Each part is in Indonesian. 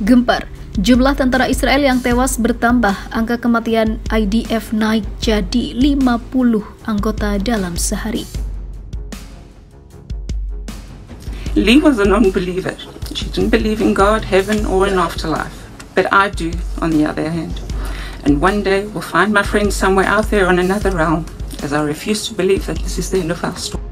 Gempar, jumlah tentara Israel yang tewas bertambah, angka kematian IDF naik jadi 50 anggota dalam sehari. Lee was a non-believer. She didn't believe in God, heaven, or an afterlife. But I do, on the other hand. And one day we'll find my friends somewhere out there on another realm, as I refuse to believe that this is the end of our story.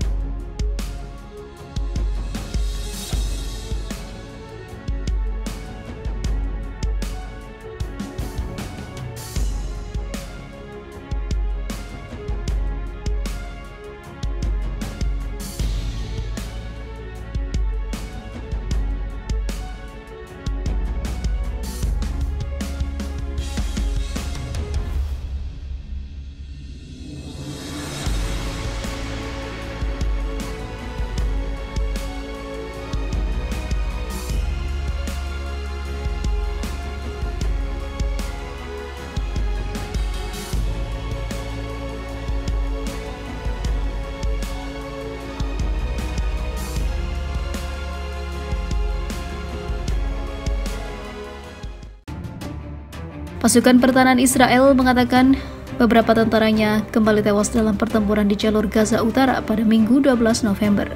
Pasukan pertahanan Israel mengatakan beberapa tentaranya kembali tewas dalam pertempuran di jalur Gaza Utara pada Minggu 12 November.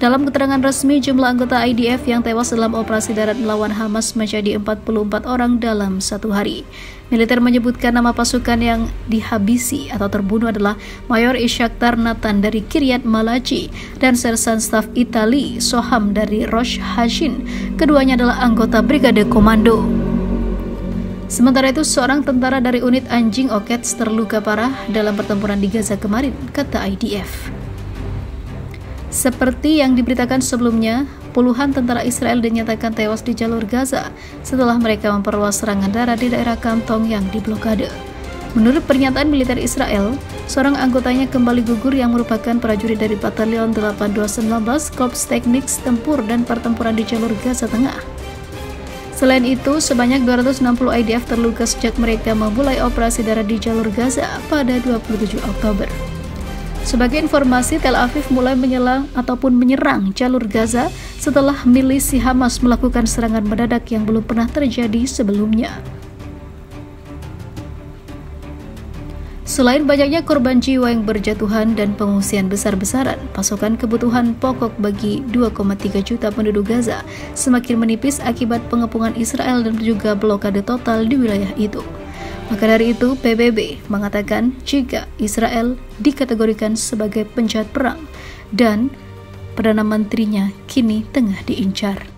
Dalam keterangan resmi, jumlah anggota IDF yang tewas dalam operasi darat melawan Hamas menjadi 44 orang dalam satu hari. Militer menyebutkan nama pasukan yang dihabisi atau terbunuh adalah Mayor Ishaktar Nathan dari Kiryat Malachi dan Sersan Staf Itali Soham dari Rosh Hashin. Keduanya adalah anggota Brigade Komando. Sementara itu, seorang tentara dari unit anjing Okets terluka parah dalam pertempuran di Gaza kemarin, kata IDF. Seperti yang diberitakan sebelumnya, puluhan tentara Israel dinyatakan tewas di jalur Gaza setelah mereka memperluas serangan darat di daerah kantong yang diblokade. Menurut pernyataan militer Israel, seorang anggotanya kembali gugur yang merupakan prajurit dari Batalion 8219 Korps Teknik Tempur dan Pertempuran di jalur Gaza Tengah. Selain itu, sebanyak 260 IDF terluka sejak mereka memulai operasi darat di jalur Gaza pada 27 Oktober. Sebagai informasi, Tel Aviv mulai menyerang jalur Gaza setelah milisi Hamas melakukan serangan mendadak yang belum pernah terjadi sebelumnya. Selain banyaknya korban jiwa yang berjatuhan dan pengungsian besar-besaran, pasokan kebutuhan pokok bagi 2,3 juta penduduk Gaza semakin menipis akibat pengepungan Israel dan juga blokade total di wilayah itu. Maka dari itu, PBB mengatakan jika Israel dikategorikan sebagai penjahat perang dan Perdana Menterinya kini tengah diincar.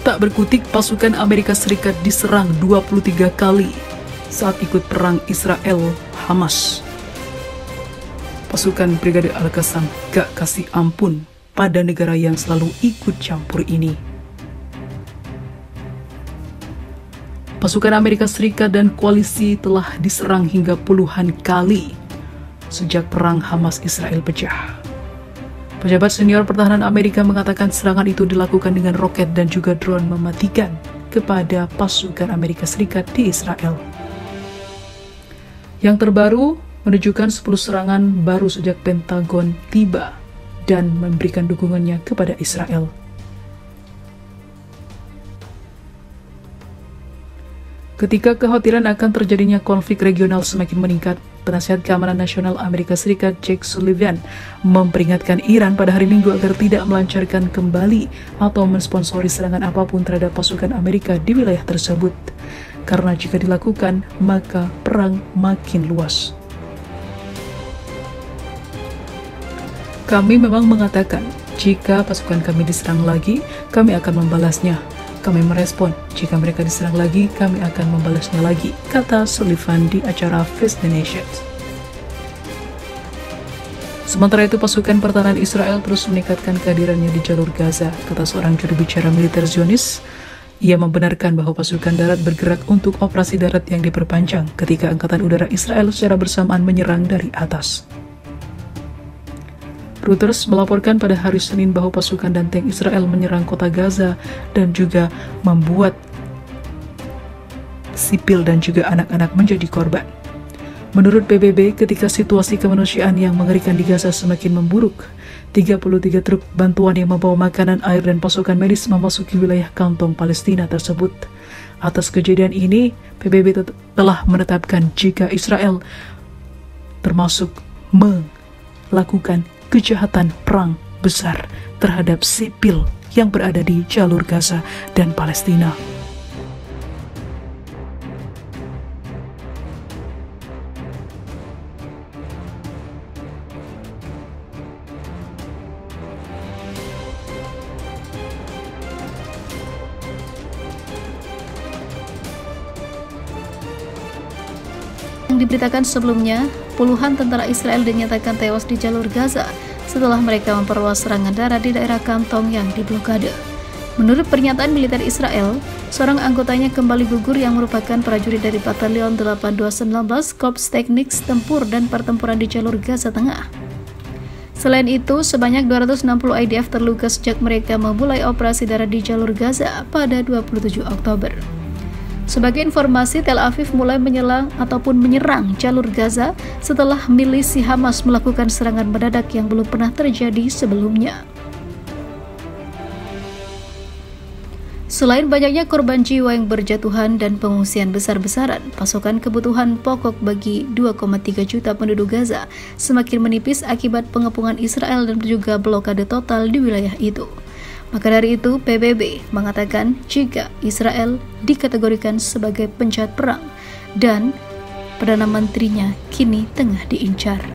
Tak berkutik, pasukan Amerika Serikat diserang 23 kali saat ikut perang Israel-Hamas. Pasukan Brigade Al-Qassam gak kasih ampun pada negara yang selalu ikut campur ini. Pasukan Amerika Serikat dan koalisi telah diserang hingga puluhan kali sejak perang Hamas-Israel pecah. Pejabat senior pertahanan Amerika mengatakan serangan itu dilakukan dengan roket dan juga drone mematikan kepada pasukan Amerika Serikat di Israel. Yang terbaru menunjukkan 10 serangan baru sejak Pentagon tiba dan memberikan dukungannya kepada Israel. Ketika kekhawatiran akan terjadinya konflik regional semakin meningkat, Penasihat Keamanan Nasional Amerika Serikat Jake Sullivan memperingatkan Iran pada hari Minggu agar tidak melancarkan kembali atau mensponsori serangan apapun terhadap pasukan Amerika di wilayah tersebut. Karena jika dilakukan, maka perang makin luas. Kami memang mengatakan, jika pasukan kami diserang lagi, kami akan membalasnya. Kami merespon, jika mereka diserang lagi, kami akan membalasnya lagi, kata Sullivan di acara Face the Nation. Sementara itu, pasukan pertahanan Israel terus meningkatkan kehadirannya di jalur Gaza, kata seorang juru bicara militer Zionis. Ia membenarkan bahwa pasukan darat bergerak untuk operasi darat yang diperpanjang ketika Angkatan Udara Israel secara bersamaan menyerang dari atas. Reuters melaporkan pada hari Senin bahwa pasukan dan tank Israel menyerang kota Gaza dan juga membuat sipil dan juga anak-anak menjadi korban. Menurut PBB, ketika situasi kemanusiaan yang mengerikan di Gaza semakin memburuk, 33 truk bantuan yang membawa makanan, air, dan pasukan medis memasuki wilayah kantong Palestina tersebut. Atas kejadian ini, PBB telah menetapkan jika Israel termasuk melakukan kejahatan perang besar terhadap sipil yang berada di jalur Gaza dan Palestina. Yang diberitakan sebelumnya, puluhan tentara Israel dinyatakan tewas di jalur Gaza setelah mereka memperluas serangan darat di daerah kantong yang diblokade. Menurut pernyataan militer Israel, seorang anggotanya kembali gugur yang merupakan prajurit dari Batalion 8219 Korps Teknik Tempur dan Pertempuran di jalur Gaza Tengah. Selain itu, sebanyak 260 IDF terluka sejak mereka memulai operasi darat di jalur Gaza pada 27 Oktober. Sebagai informasi, Tel Aviv mulai menyerang jalur Gaza setelah milisi Hamas melakukan serangan mendadak yang belum pernah terjadi sebelumnya. Selain banyaknya korban jiwa yang berjatuhan dan pengungsian besar-besaran, pasokan kebutuhan pokok bagi 2,3 juta penduduk Gaza semakin menipis akibat pengepungan Israel dan juga blokade total di wilayah itu. Maka dari itu, PBB mengatakan jika Israel dikategorikan sebagai penjahat perang dan Perdana Menterinya kini tengah diincar.